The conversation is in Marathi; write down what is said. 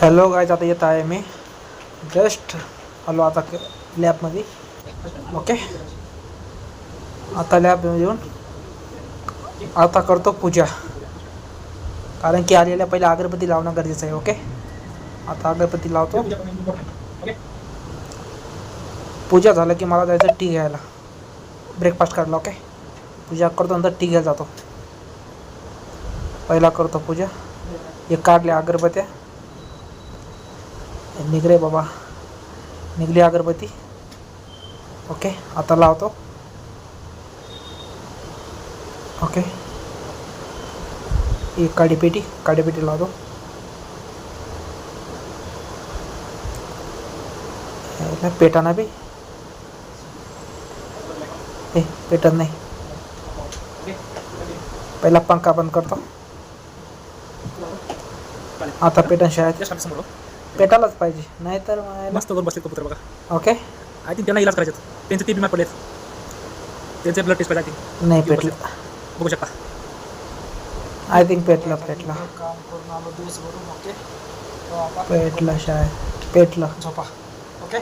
हॅलो गाईज, आता येत आहे मी जस्ट आलो आता लॅबमध्ये. ओके, आता लॅब येऊन आता करतो पूजा, कारण की आलेल्या पहिले अगरबत्ती लावणं गरजेचं आहे. ओके, आता अगरबत्ती लावतो. पूजा झालं की मला जायचं टी घ्यायला, ब्रेकफास्ट करायला. ओके, पूजा करतो, नंतर टी घ्यायला जातो. पहिला करतो पूजा. एक काढल्या अगरबत्त्या, निघरे बाबा, निघली अगरबत्ती. ओके, आता लावतो. ओके, एक काडीपेटी लावतो. पेटाना बी पेटत नाही. पहिला पंखा बंद करतो. आता पेटन शाळेत पेटायलाच पाहिजे, नाहीतर मस्त करून बसले कबूतर बघा. ओके, आय थिंक त्यांना इलाज करायचं. त्यांचे ते बिमार पडलेत, त्यांचे ब्लड टेस्ट पाहिजे. नाही पेटलं, बघू शकता. आय थिंक पेटलं. काम करून आलो दिवसभरून. ओके, पेटलं शाळेत, पेटलं. झोपा. ओके.